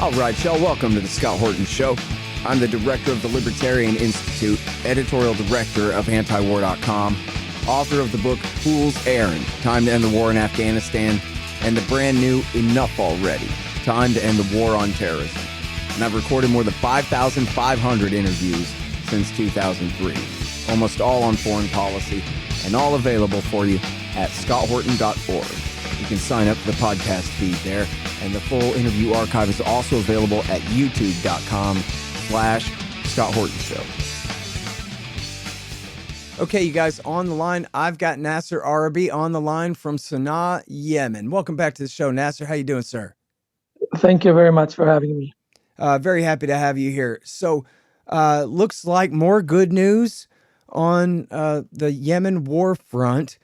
All right, y'all, welcome to the Scott Horton Show. I'm the director of the Libertarian Institute, editorial director of antiwar.com, author of the book Fool's Errand, Time to End the War in Afghanistan, and the brand new Enough Already, Time to End the War on Terrorism. And I've recorded more than 5,500 interviews since 2003, almost all on foreign policy, and all available for you at scotthorton.org. You can sign up for the podcast feed there, and the full interview archive is also available at youtube.com/Scott Horton Show. Okay, you guys, on the line, I've got Nasser Arabi on the line from Sana'a, Yemen. Welcome back to the show, Nasser. How you doing, sir? Thank you very much for having me. Very happy to have you here. So, looks like more good news on the Yemen war front,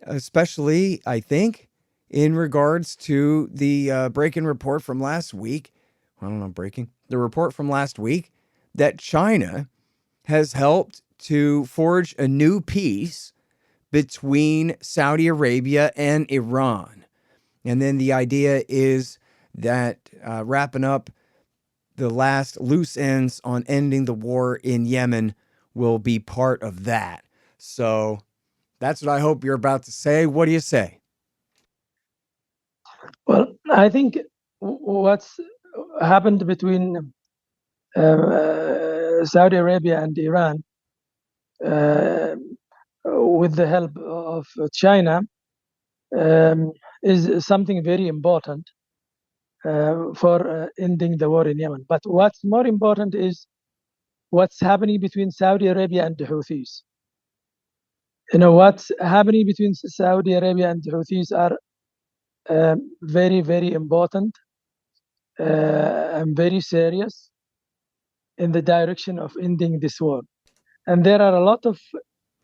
especially, I think, in regards to the break-in report from last week. The report from last week that China has helped to forge a new peace between Saudi Arabia and Iran. And then the idea is that wrapping up the last loose ends on ending the war in Yemen will be part of that. So that's what I hope you're about to say. What do you say? Well, I think what's happened between Saudi Arabia and Iran with the help of China is something very important for ending the war in Yemen. But what's more important is what's happening between Saudi Arabia and the Houthis. You know, what's happening between Saudi Arabia and the Houthis are very, very important and very serious in the direction of ending this war. And there are a lot of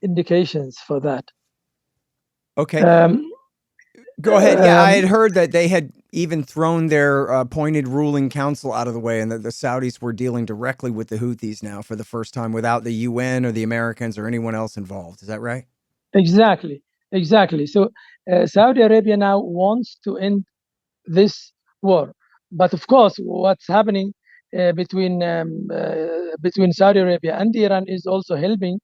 indications for that. Okay. Go ahead. Yeah, I had heard that they had even thrown their appointed ruling council out of the way, and that the Saudis were dealing directly with the Houthis now for the first time without the UN or the Americans or anyone else involved. Is that right? Exactly. So Saudi Arabia now wants to end this war. But of course, what's happening between Saudi Arabia and Iran is also helping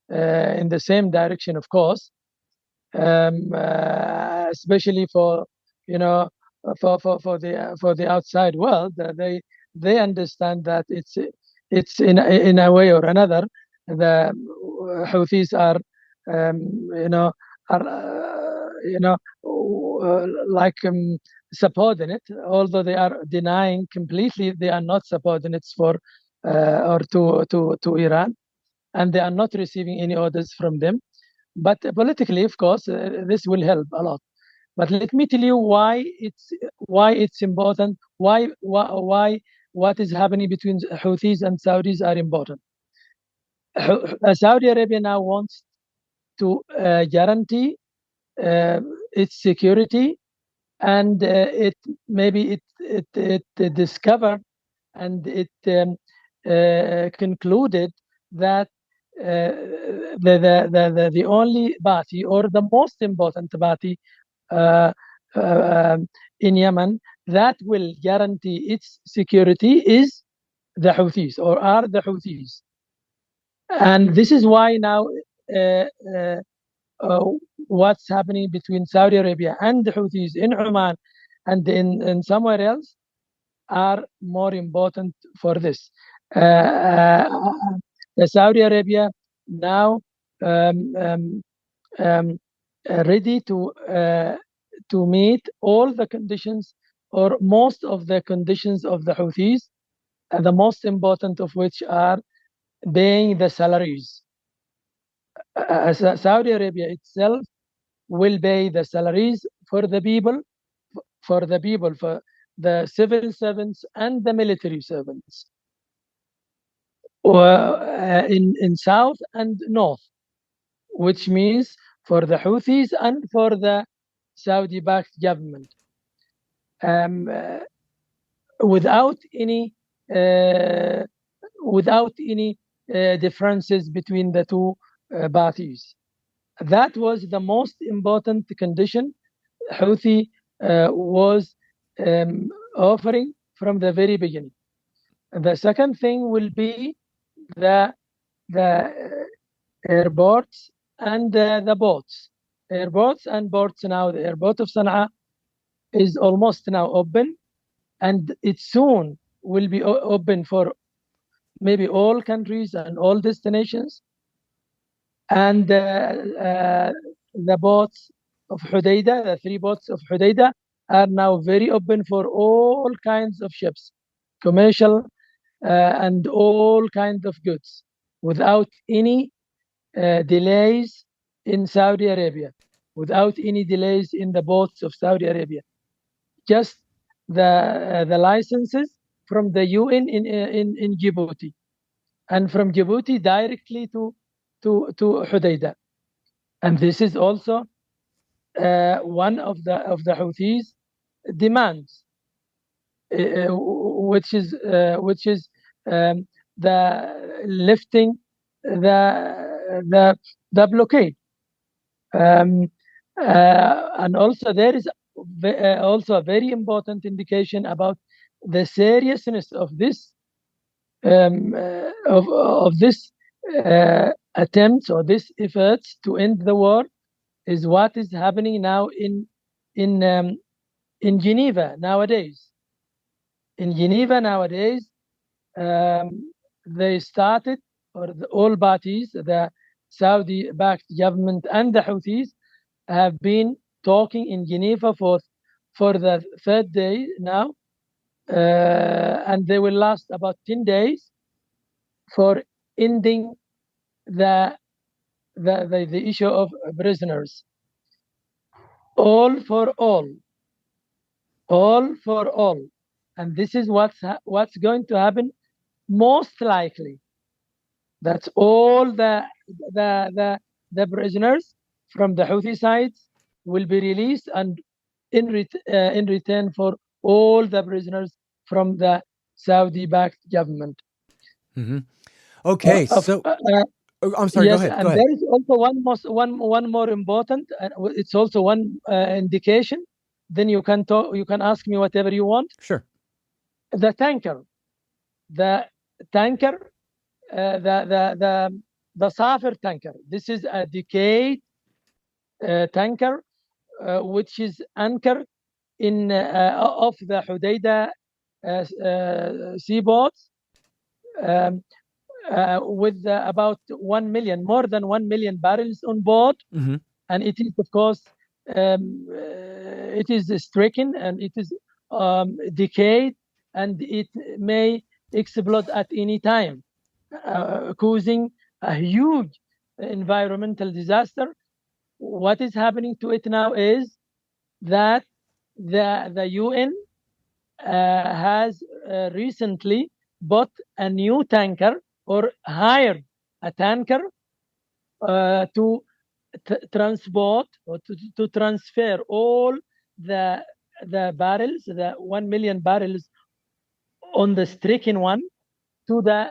in the same direction, of course, especially for the outside world. They understand that it's in a way or another the Houthis are subordinate, although they are denying completely they are not subordinates for or to Iran, and they are not receiving any orders from them. But politically, of course, this will help a lot. But let me tell you why it's important. Why what is happening between Houthis and Saudis are important. Saudi Arabia now wants to guarantee its security, and it discovered and it concluded that the only party or the most important party in Yemen that will guarantee its security is the Houthis, or are the Houthis. And this is why now what's happening between Saudi Arabia and the Houthis in Oman and in somewhere else are more important for this. Saudi Arabia now ready to meet all the conditions or most of the conditions of the Houthis, the most important of which are paying the salaries. Saudi Arabia itself will pay the salaries for the people, for the civil servants and the military servants in south and north, which means for the Houthis and for the Saudi-backed government, without any differences between the two parties. That was the most important condition Houthi was offering from the very beginning. And the second thing will be the airports and the boats. Airports and ports now. The airport of Sana'a is almost now open, and it soon will be open for maybe all countries and all destinations. And the boats of Hudaydah, the 3 boats of Hudaydah, are now very open for all kinds of ships, commercial and all kinds of goods, without any delays in Saudi Arabia, without any delays in the ports of Saudi Arabia. Just the licenses from the UN in Djibouti, and from Djibouti directly to Hudaydah. And this is also one of the Houthis' demands, which is the lifting the blockade. And also there is also a very important indication about the seriousness of this attempts or this efforts to end the war, is what is happening now in Geneva nowadays. In Geneva nowadays, they started, or all parties, the Saudi-backed government and the Houthis, have been talking in Geneva for the 3rd day now, and they will last about 10 days for ending the issue of prisoners. All for all. All for all. And this is what's going to happen most likely. That's all the prisoners from the Houthi sides will be released, and in return for all the prisoners from the Saudi-backed government. Mm-hmm. Okay, so I'm sorry. Yes, go ahead. And there is also one more important. It's also one indication. Then you can talk. You can ask me whatever you want. Sure. The tanker, the Safir tanker. This is a decayed tanker, which is anchored in off the Hudaydah seaports, with about 1 million, more than 1 million barrels on board. Mm-hmm. And it is, of course, it is stricken, and it is decayed, and it may explode at any time, causing a huge environmental disaster. What is happening to it now is that the UN has recently bought a new tanker, or hired a tanker to transport or to transfer all the barrels, the 1 million barrels on the stricken one, to the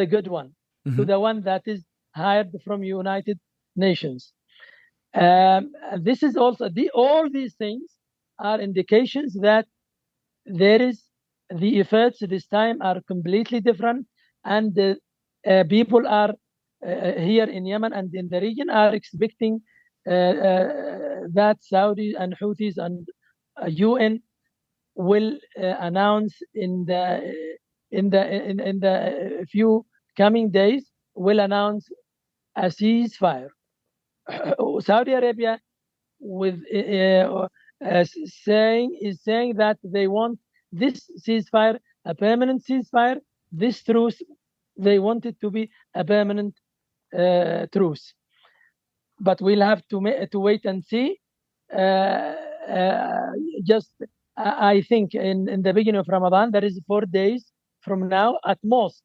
good one, mm-hmm. to the one that is hired from United Nations. This is also all these things are indications that there is the efforts this time are completely different, and people are here in Yemen and in the region are expecting that Saudi and Houthis and UN will announce in the few coming days, will announce a ceasefire. Saudi Arabia saying that they want this ceasefire, a permanent ceasefire. This truce, they want it to be a permanent truce. But we'll have to wait and see. I think in the beginning of Ramadan, that is 4 days from now at most,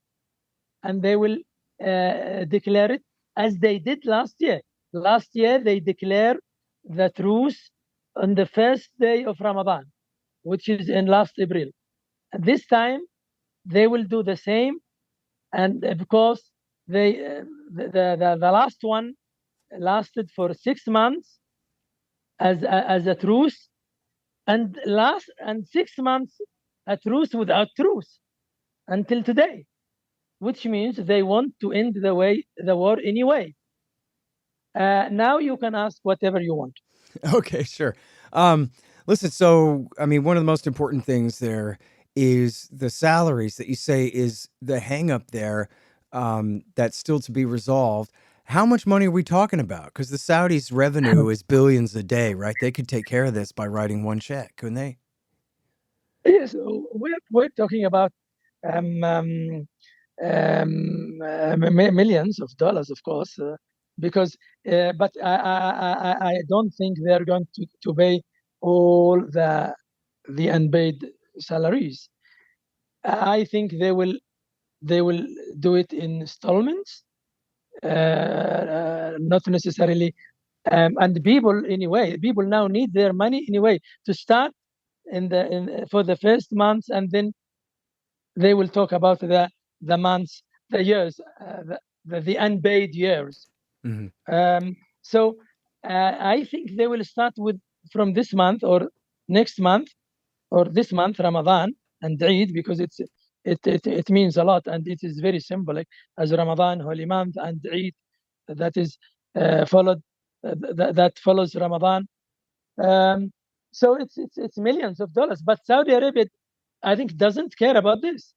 and they will declare it as they did last year. Last year, they declared the truce on the 1st day of Ramadan, which is in last April. And this time, they will do the same, and because the last one lasted for 6 months as a truce, and 6 months a truce without truce until today, which means they want to end the war anyway. Now you can ask whatever you want. Okay, sure. Um, Listen, so I mean, one of the most important things there is the salaries that you say is the hang up there, that's still to be resolved. How much money are we talking about? Because the Saudis' revenue is billions a day, right? They could take care of this by writing one check, couldn't they? Yes, we're talking about um, um, millions of dollars, of course, because but I don't think they're going to pay all the unpaid salaries. I think they will do it in installments, not necessarily. And people now need their money anyway to start for the first months, and then they will talk about the months, the years, the unpaid years. Hmm. So I think they will start from this month or next month or this month, Ramadan and Eid, because it means a lot, and it is very symbolic, as Ramadan, holy month, and Eid that is followed that follows Ramadan. Um, so it's millions of dollars, but Saudi Arabia, I think, doesn't care about this.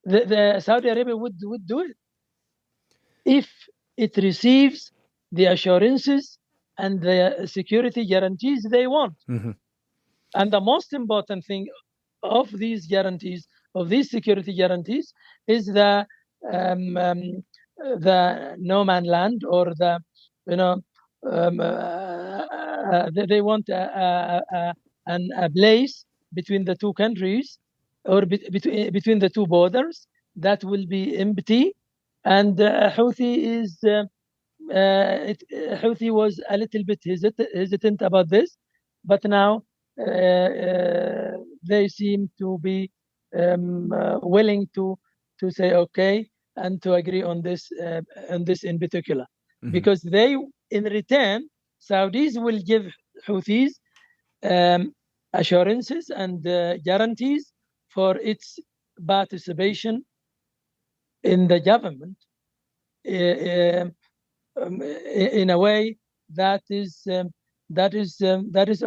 The Saudi Arabia would do it if it receives the assurances and the security guarantees they want. Hmm. And the most important thing of these guarantees, of these security guarantees, is the no man land, or the they want a place between the two countries, or between the two borders, that will be empty. And Houthi was a little bit hesitant about this, but now they seem to be willing to say okay, and to agree on this in particular, Hmm. because they, in return, Saudis will give Houthis assurances and guarantees for its participation in the government, in a way that is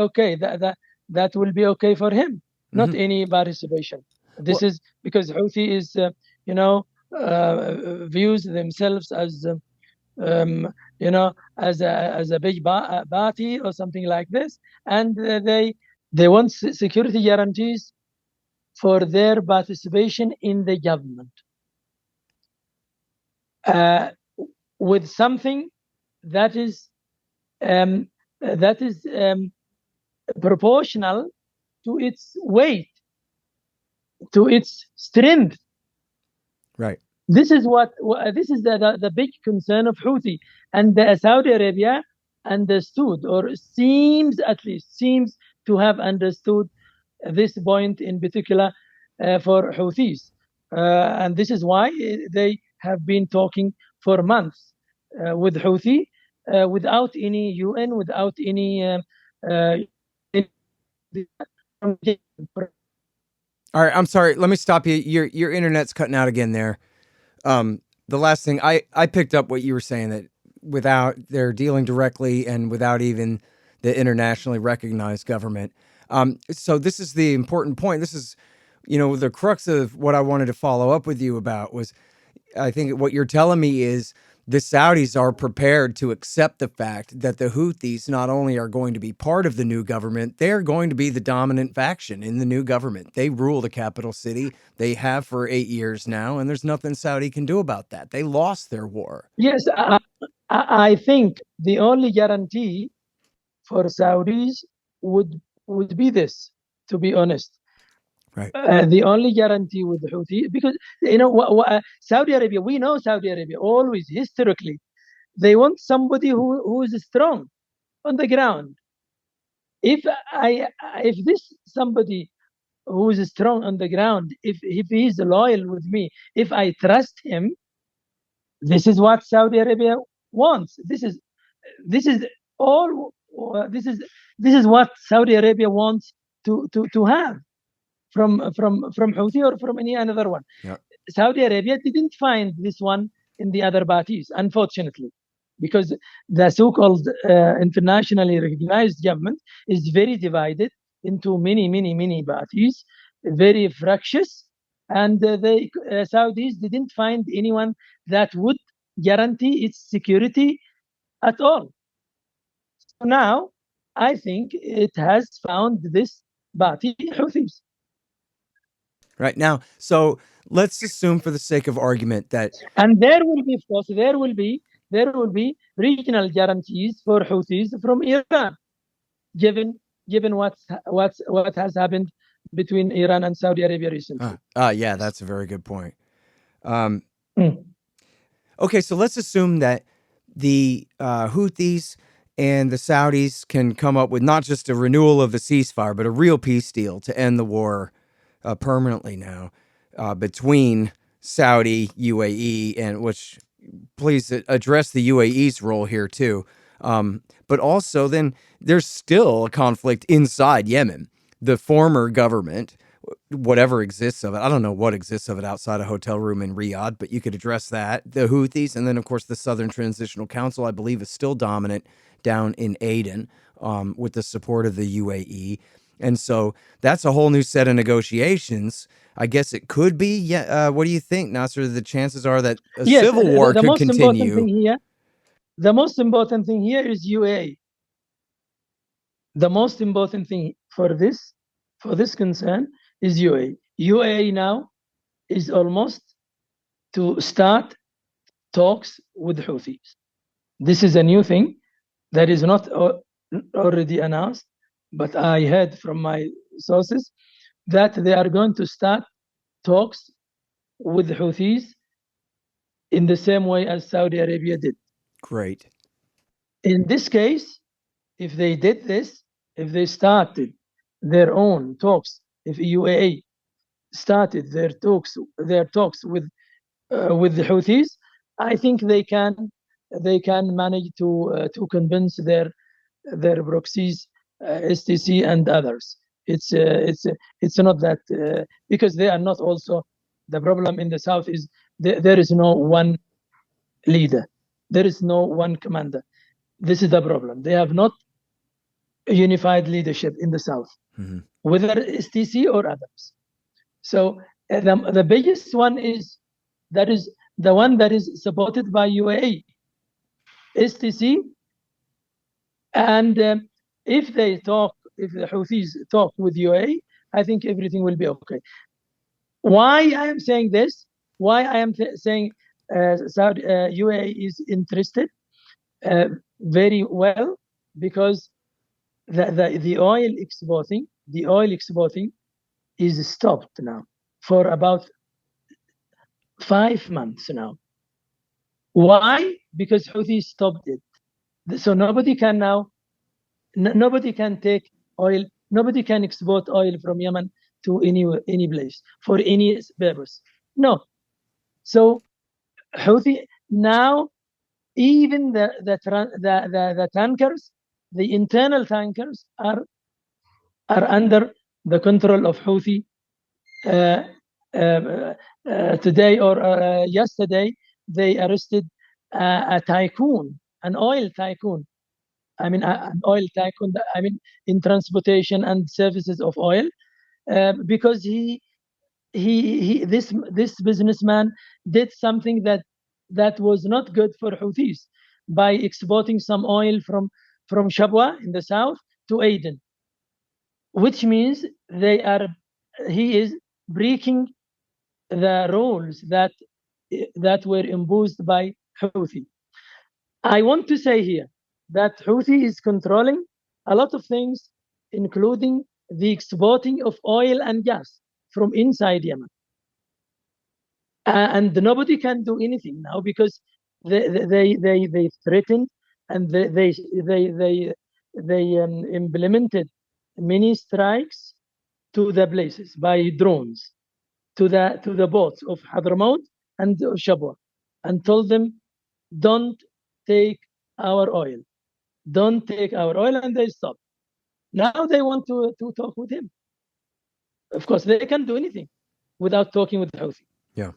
okay. That will be okay for him, not Hmm. any participation. This Well, is because Houthi is, views themselves as, as a big party or something like this, and they want security guarantees for their participation in the government, with something that is um, proportional to its weight, to its strength. right. This is this is the big concern of Houthi, and Saudi Arabia understood, or seems to have understood this point in particular for Houthis, and this is why they have been talking for months with Houthi, without any UN, without any uh, All right, I'm sorry. Let me stop you. Your internet's cutting out again there. The last thing I picked up what you were saying, that without they're dealing directly and without even the internationally recognized government. So this is the important point. This is, the crux of what I wanted to follow up with you about was, I think what you're telling me is the Saudis are prepared to accept the fact that the Houthis not only are going to be part of the new government, they're going to be the dominant faction in the new government. They rule the capital city. They have for 8 years now, and there's nothing Saudi can do about that. They lost their war. Yes, I think the only guarantee for Saudis would be this, to be honest. Right. The only guarantee with the Houthi, because Saudi Arabia, we know Saudi Arabia always historically, they want somebody who is strong on the ground. If this somebody who is strong on the ground, if he is loyal with me, if I trust him, this is what Saudi Arabia wants. This is all. This is what Saudi Arabia wants to have. Houthi or from any another one. Yeah. Saudi Arabia didn't find this one in the other parties, unfortunately, because the so-called internationally recognized government is very divided into many parties, very fractious, and the Saudis didn't find anyone that would guarantee its security at all. So now, I think it has found this party, Houthis. Right now, so let's assume for the sake of argument that And there will be, of course, there will be regional guarantees for Houthis from Iran, given what has happened between Iran and Saudi Arabia recently. yeah, that's a very good point. Mm. Okay, so let's assume that the Houthis and the Saudis can come up with not just a renewal of the ceasefire, but a real peace deal to end the war permanently now between Saudi, UAE, and which please address the UAE's role here too. But also, then there's still a conflict inside Yemen. The former government, whatever exists of it, I don't know what exists of it outside a hotel room in Riyadh, but you could address that. The Houthis, and then of course the Southern Transitional Council, I believe, is still dominant down in Aden with the support of the UAE. And so that's a whole new set of negotiations. I guess it could be. Yeah. What do you think, Nasser? The chances are that a civil war the could most continue. Important thing here, the most important thing here is UAE. The most important thing for this concern is UAE. UAE now is almost to start talks with Houthis. This is a new thing that is not already announced, but I heard from my sources that they are going to start talks with Houthis in the same way as Saudi Arabia did. Great. In this case, if they did this, if they started their own talks, if UAE started their talks with the Houthis, I think they can manage to convince their proxies, STC and others. It's not that because they are not also, the problem in the south is there is no one leader, there is no one commander. This is the problem. They have not a unified leadership in the south, whether STC or others. So the biggest one is the one that is supported by UAE, STC, and if the Houthis talk with UAE, I think everything will be okay. Why I am saying this? Why I am saying UAE is interested very well, because the oil exporting is stopped now for about 5 months now. Why? Because Houthis stopped it. So nobody can now, nobody can take oil, nobody can export oil from Yemen to any place for any purpose. No. So Houthi now, even the tankers, the internal tankers are under the control of Houthi. Today or yesterday, they arrested a tycoon, an oil tycoon. I mean, an oil tycoon. I mean, in transportation and services of oil, because this businessman did something that was not good for Houthis by exporting some oil from Shabwa in the south to Aden, which means he is breaking the rules that were imposed by Houthi. I want to say here that Houthi is controlling a lot of things, including the exporting of oil and gas from inside Yemen. And nobody can do anything now because they threatened and they implemented many strikes to the places by drones, to the boats of Hadramaut and Shabwa, and told them, don't take our oil, and they stopped. Now they want to talk with him. Of course, they can't do anything without talking with the Houthi. Yeah.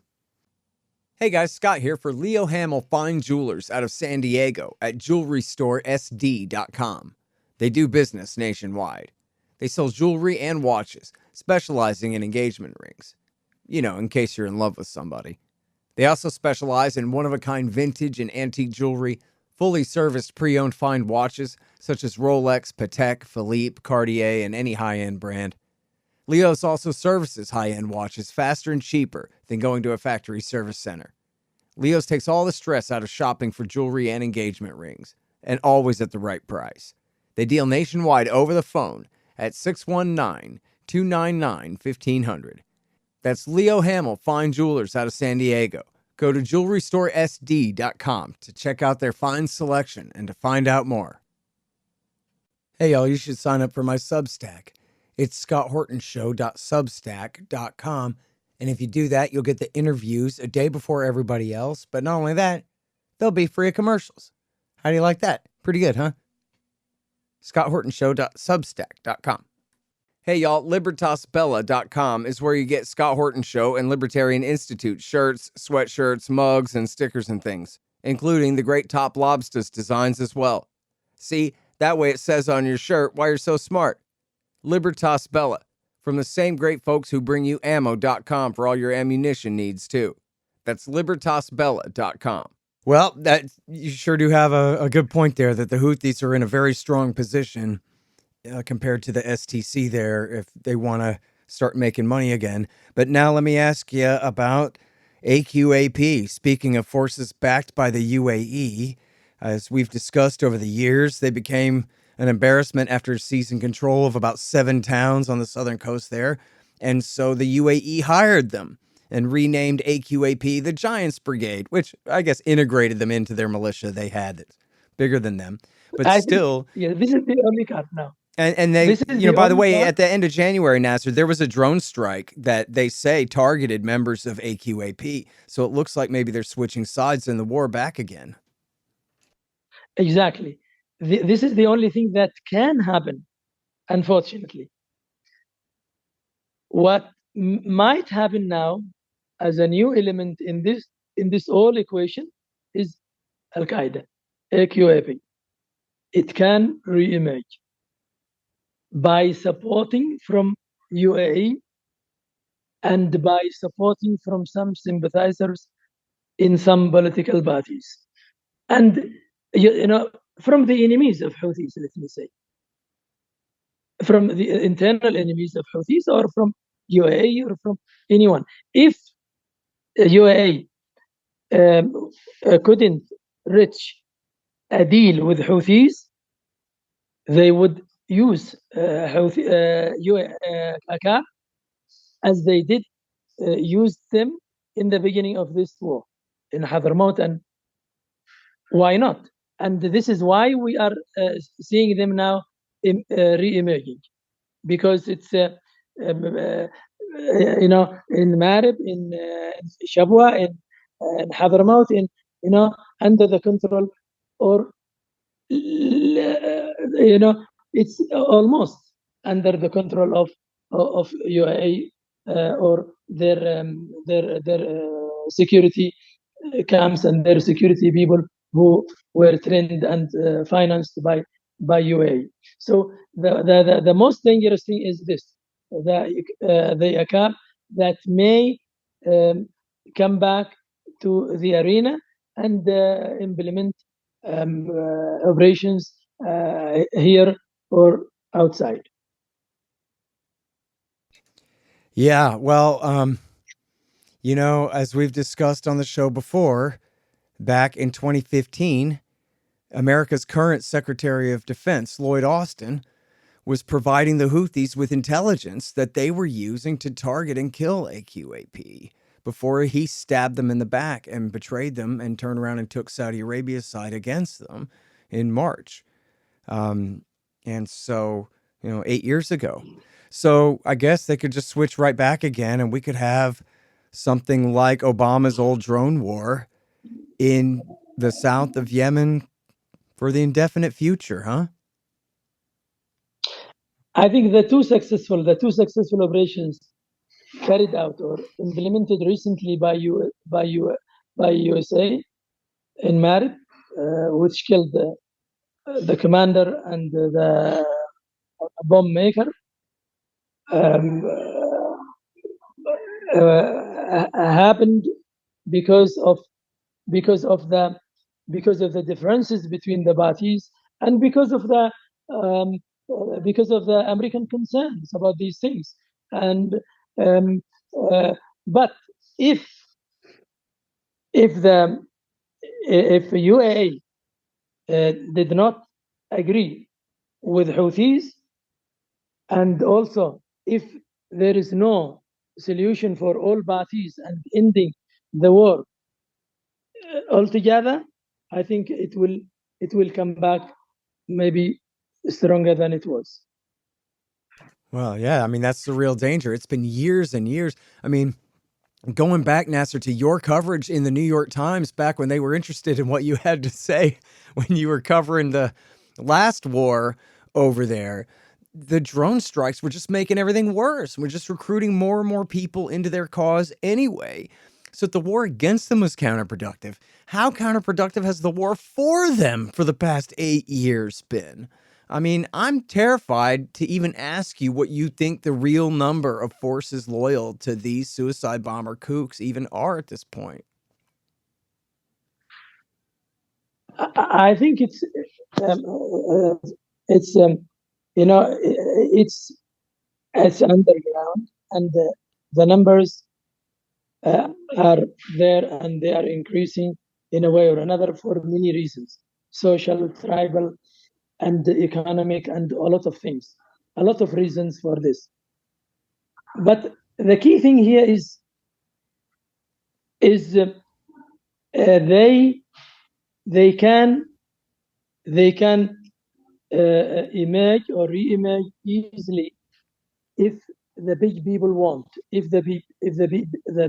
Hey guys, Scott here for Leo Hamill Fine Jewelers out of San Diego at jewelrystoresd.com. They do business nationwide. They sell jewelry and watches, specializing in engagement rings. You know, in case you're in love with somebody. They also specialize in one-of-a-kind vintage and antique jewelry, fully serviced pre-owned fine watches such as Rolex, Patek, Philippe, Cartier, and any high-end brand. Leos also services high-end watches faster and cheaper than going to a factory service center. Leos takes all the stress out of shopping for jewelry and engagement rings, and always at the right price. They deal nationwide over the phone at 619-299-1500. That's Leo Hamill Fine Jewelers out of San Diego. Go to jewelrystoresd.com to check out their fine selection and to find out more. Hey y'all, you should sign up for my Substack. It's scotthortonshow.substack.com. And if you do that, you'll get the interviews a day before everybody else. But not only that, they'll be free of commercials. How do you like that? Pretty good, huh? scotthortonshow.substack.com. Hey y'all, libertasbella.com is where you get Scott Horton Show and Libertarian Institute shirts, sweatshirts, mugs, and stickers and things, including the great Top Lobsters designs as well. See, that way it says on your shirt why you're so smart. Libertas Bella, from the same great folks who bring you ammo.com for all your ammunition needs too. That's libertasbella.com. Well, that you sure do have a good point there that the Houthis are in a very strong position compared to the STC there if they want to start making money again. But now let me ask you about AQAP. Speaking of forces backed by the UAE, as we've discussed over the years, they became an embarrassment after seizing control of about 7 towns on the southern coast there. And so the UAE hired them and renamed AQAP the Giants Brigade, which I guess integrated them into their militia they had that's bigger than them. But I still, think, yeah, this is the only card now. and they, This is you know, the by the only way, card. at the end of January, Nasser, there was a drone strike that they say targeted members of AQAP. So it looks like maybe they're switching sides in the war back again. Exactly. This is the only thing that can happen, unfortunately. What might happen now as a new element in this whole equation is Al-Qaeda, AQAP. It can re-emerge by supporting from UAE and by supporting from some sympathizers in some political parties. And, you know, from the enemies of Houthis, let me say. From the internal enemies of Houthis or from UAE or from anyone. If UAE couldn't reach a deal with Houthis, they would use UAE as they did use them in the beginning of this war in Hadramaut, and why not? And this is why we are seeing them now re-emerging, because it's you know, in Marib, in Shabwa, in Hadramaut, in, you know, under the control, or you know, it's almost under the control of UAE or their security camps and their security people who were trained and financed by UAE. So the most dangerous thing is this: the AQAP that may come back to the arena and implement operations here or outside. Yeah, well, you know, as we've discussed on the show before, back in 2015, America's current Secretary of Defense, Lloyd Austin, was providing the Houthis with intelligence that they were using to target and kill AQAP before he stabbed them in the back and betrayed them and turned around and took Saudi Arabia's side against them in March. And so, you know, 8 years ago. So I guess they could just switch right back again and we could have something like Obama's old drone war in the south of Yemen for the indefinite future, huh? I think the two successful operations carried out or implemented recently by USA in Marib, which killed the commander and the bomb maker, happened because of the differences between the parties and um, because of the American concerns about these things. And but if UAE did not agree with Houthis, and also if there is no solution for all parties and ending the war altogether, I think it will come back maybe stronger than it was. Well, yeah, I mean, that's the real danger. It's been years and years. I mean, going back, Nasser, to your coverage in the New York Times back when they were interested in what you had to say when you were covering the last war over there, the drone strikes were just making everything worse. We're just recruiting more and more people into their cause anyway. So the war against them was counterproductive. How counterproductive has the war for them for the past 8 years been? I mean, I'm terrified to even ask you what you think the real number of forces loyal to these suicide bomber kooks even are at this point. I think it's it's underground, and the numbers are there, and they are increasing in a way or another for many reasons: social, tribal, and economic, and a lot of things, a lot of reasons for this. But the key thing here is they can emerge or re-emerge easily if the big people want, if the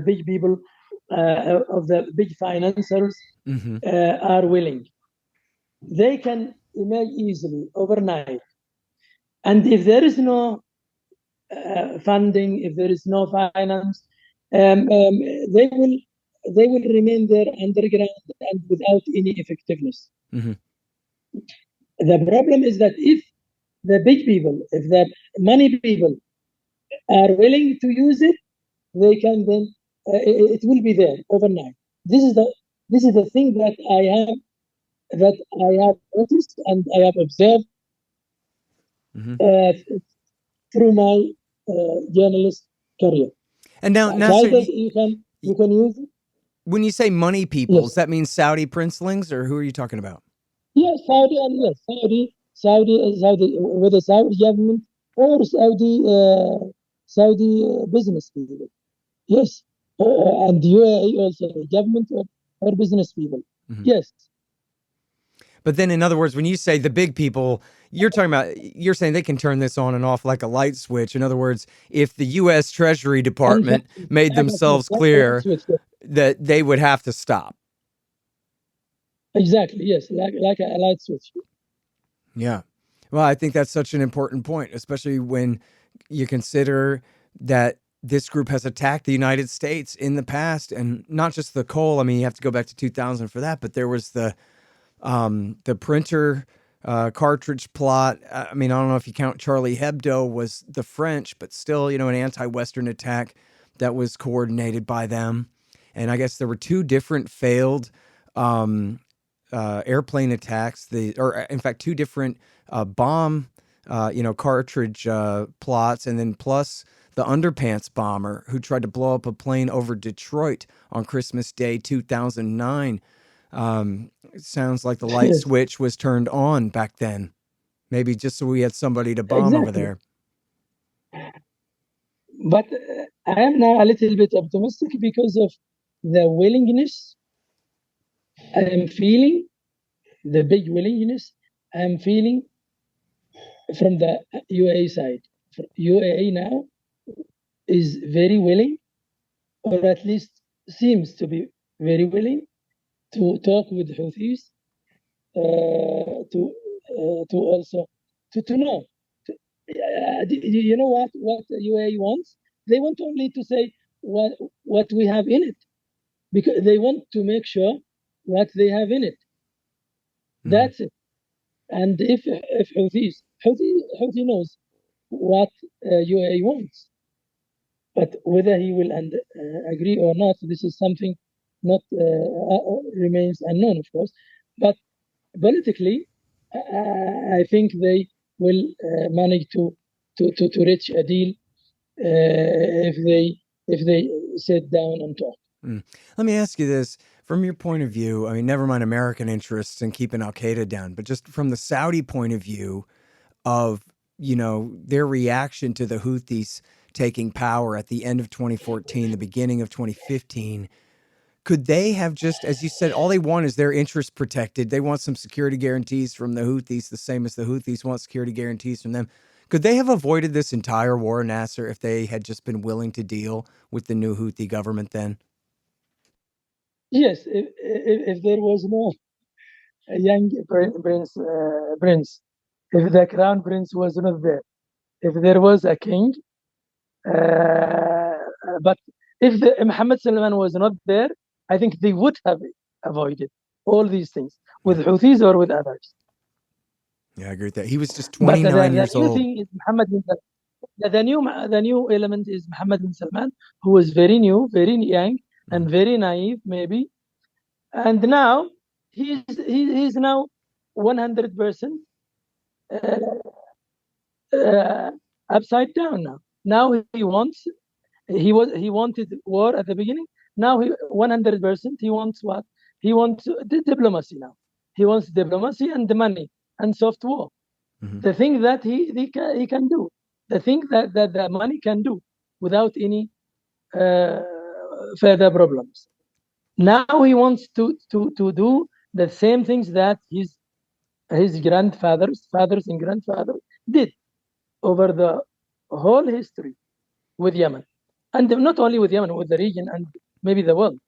big people of the big financiers are willing. They can emerge easily overnight. And if there is no funding, if there is no finance, they will remain there underground and without any effectiveness. The problem is that if the big people, if the money people are willing to use it, they can then it will be there overnight. This is the thing that I have noticed and I have observed through my journalist career. And now so you can use it. When you say money people, yes, does that mean Saudi princelings, or who are you talking about? Yes, Saudi, and yes, Saudi, whether Saudi government or Saudi business people. Yes, and UAE also, government or business people. Yes. But then, in other words, when you say the big people, you're saying they can turn this on and off like a light switch. In other words, if the U.S. Treasury Department made themselves clear that they would have to stop. Exactly, yes, like a light switch. Yeah. Well, I think that's such an important point, especially when you consider that this group has attacked the United States in the past, and not just the coal. I mean, you have to go back to 2000 for that, but there was the printer cartridge plot. I mean, I don't know if you count Charlie Hebdo was the French, but still, an anti-Western attack that was coordinated by them. And I guess there were two different failed airplane attacks. In fact, two different bomb, cartridge plots, and then plus the Underpants bomber who tried to blow up a plane over Detroit on Christmas Day 2009. It sounds like the light switch was turned on back then. Maybe just so we had somebody to bomb over there. But I am now a little bit optimistic because of the willingness I am feeling, the big willingness I am feeling from the UAE side. UAE now is very willing, or at least seems to be very willing, to talk with Houthis, to also to know. you know what UAE wants? They want only to say what we have in it, because they want to make sure what they have in it. That's it. And if Houthi knows what UAE wants, but whether he will agree or not, this is something not remains unknown, of course. But politically, I think they will manage to reach a deal if they sit down and talk. Let me ask you this. From your point of view, I mean, never mind American interests and keeping Al Qaeda down, but just from the Saudi point of view of, their reaction to the Houthis taking power at the end of 2014, the beginning of 2015, could they have just, as you said, all they want is their interests protected. They want some security guarantees from the Houthis, the same as the Houthis want security guarantees from them. Could they have avoided this entire war, Nasser, if they had just been willing to deal with the new Houthi government then? Yes, if there was no young prince, if the crown prince was not there, if there was a king, but if Mohammed Salman was not there, I think they would have avoided all these things with Houthis or with others. Yeah, I agree with that. He was just 29 years old. The new thing is Mohammed bin Salman. The new element is Mohammed bin Salman, who was very new, very young, and very naive, maybe. And now he's now 100% upside down now. Now he wanted war at the beginning. Now 100% he wants what? He wants the diplomacy now. He wants diplomacy and the money and soft war. The thing that he can do, the thing that the money can do without any further problems. Now he wants to do the same things that his fathers and grandfathers did over the whole history with Yemen, and not only with Yemen, with the region and maybe the world,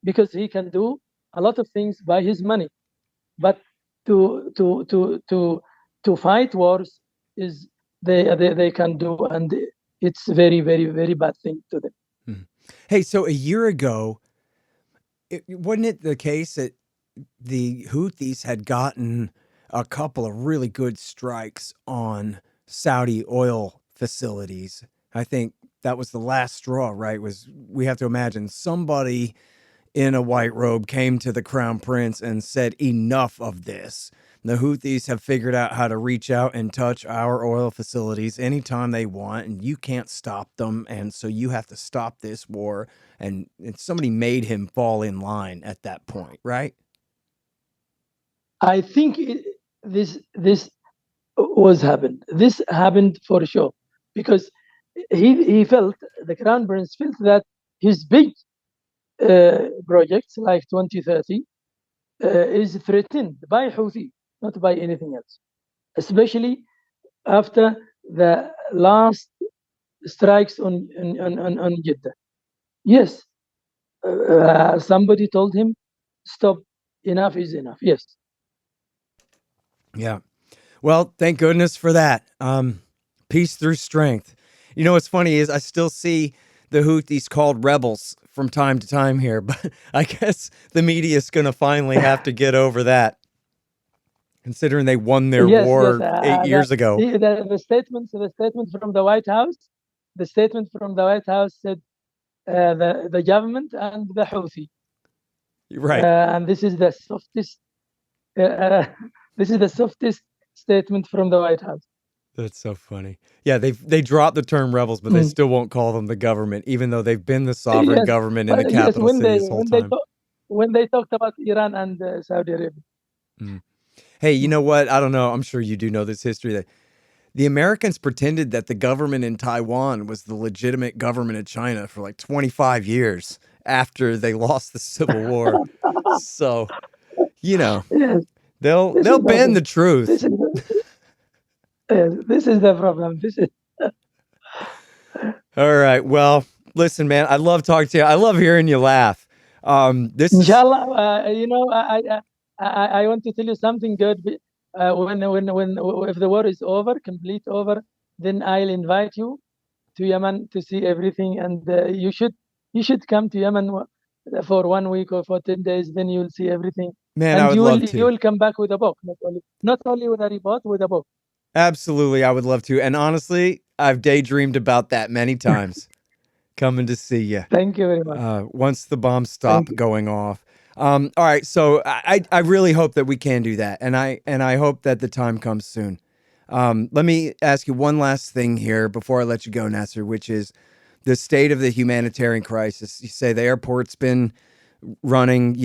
because he can do a lot of things by his money. But to fight wars is they can do, and it's very, very, very bad thing to them. Hey, so a year ago, wasn't it the case that the Houthis had gotten a couple of really good strikes on Saudi oil facilities? I think that was the last straw, right? We have to imagine somebody in a white robe came to the crown prince and said, enough of this. The Houthis have figured out how to reach out and touch our oil facilities anytime they want, and you can't stop them. And so you have to stop this war. And somebody made him fall in line at that point, right? I think this was happened. This happened for sure, because he felt, the crown prince felt that his big projects like 2030 is threatened by Houthi, not by anything else, especially after the last strikes on Jeddah. Yes, somebody told him, stop, enough is enough. Yes. Yeah. Well, thank goodness for that. Peace through strength. You know what's funny is I still see the Houthis called rebels from time to time here, but I guess the media is going to finally have to get over that, considering they won their war 8 years ago. The statement from the White House, said the government and the Houthi. Right. And this is the softest statement from the White House. That's so funny. Yeah, they dropped the term rebels, but they still won't call them the government, even though they've been the sovereign government in the capital city this whole time. When they talked about Iran and Saudi Arabia. Hey, you know what? I don't know. I'm sure you do know this history, that the Americans pretended that the government in Taiwan was the legitimate government of China for like 25 years after they lost the Civil War. So, yes. They'll bend the truth. This is the problem. All right. Well, listen, man, I love talking to you. I love hearing you laugh. Inshallah, I want to tell you something good. If the war is over, complete over, then I'll invite you to Yemen to see everything. And you should come to Yemen for 1 week or for 10 days. Then you'll see everything. Man, And I would love you to. will come back with a book, not only with a report, with a book. Absolutely, I would love to. And honestly, I've daydreamed about that many times. Coming to see you. Thank you very much. Once the bombs stop going off. All right, so I really hope that we can do that, and I hope that the time comes soon. Let me ask you one last thing here before I let you go, Nasser, which is the state of the humanitarian crisis. You say the airport's been running,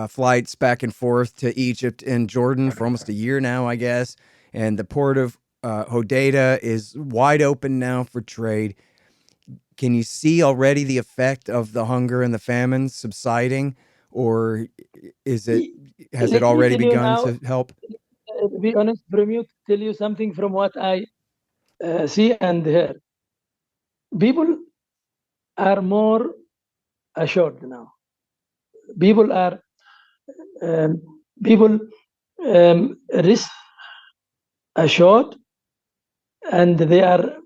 flights back and forth to Egypt and Jordan for almost a year now, I guess, and the port of Hodeidah is wide open now for trade. Can you see already the effect of the hunger and the famine subsiding, or has it already begun to help? To be honest, Bremute, tell you something from what I see and hear. People are more assured now. People are risk assured, and they are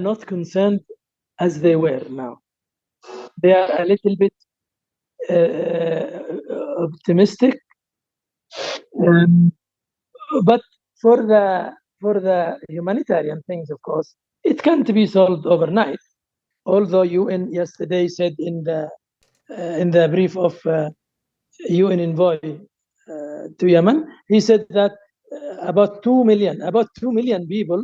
not concerned as they were now. They are a little bit optimistic, but for the humanitarian things, of course, it can't be solved overnight. Although UN yesterday said in the brief of UN envoy to Yemen, he said that about 2 million people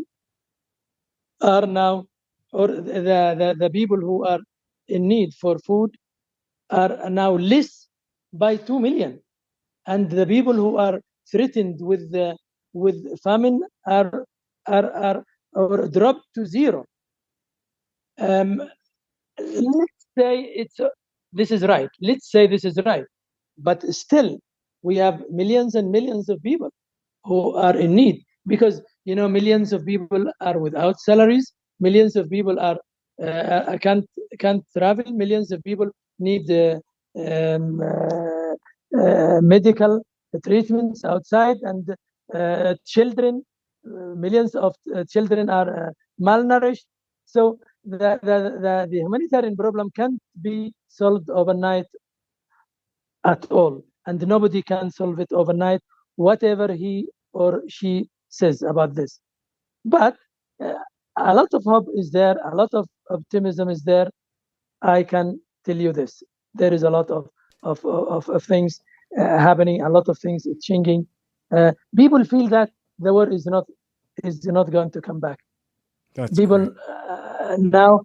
are now, or the people who are in need for food are now less by 2 million, and the people who are threatened with famine are dropped to zero. Let's say this is right. Let's say this is right, but still we have millions and millions of people who are in need, because millions of people are without salaries, millions of people are can't travel, millions of people need medical treatments outside, and children, millions of children are malnourished. So the humanitarian problem can't be solved overnight at all, and nobody can solve it overnight, whatever he or she says about this. But a lot of hope is there, a lot of optimism is there. I can tell you this: there is a lot of things happening, a lot of things changing. People feel that the war is not going to come back. That's people now,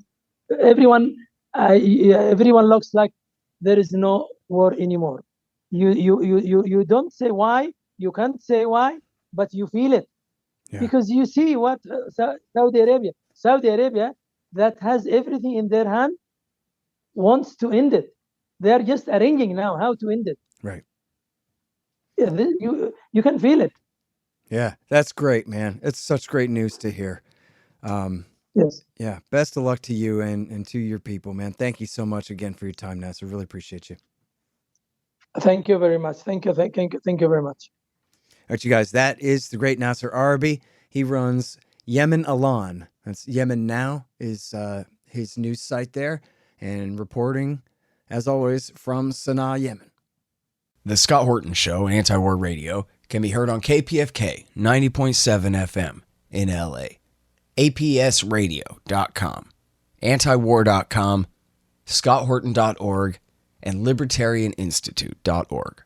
everyone looks like there is no war anymore. You don't say why, you can't say why, but you feel it. Yeah. Because you see what Saudi Arabia that has everything in their hand wants to end it. They are just arranging now how to end it. Right. Yeah, you can feel it. Yeah, that's great, man. It's such great news to hear. Yes. Yeah. Best of luck to you and to your people, man. Thank you so much again for your time, Nasser. Really appreciate you. Thank you very much. Thank you very much. All right, you guys, that is the great Nasser Arabi. He runs Yemen Alan. That's Yemen Now is his news site there, and reporting, as always, from Sana'a, Yemen. The Scott Horton Show, Anti-War Radio, can be heard on KPFK 90.7 FM in LA, APSradio.com, antiwar.com, scotthorton.org, and libertarianinstitute.org.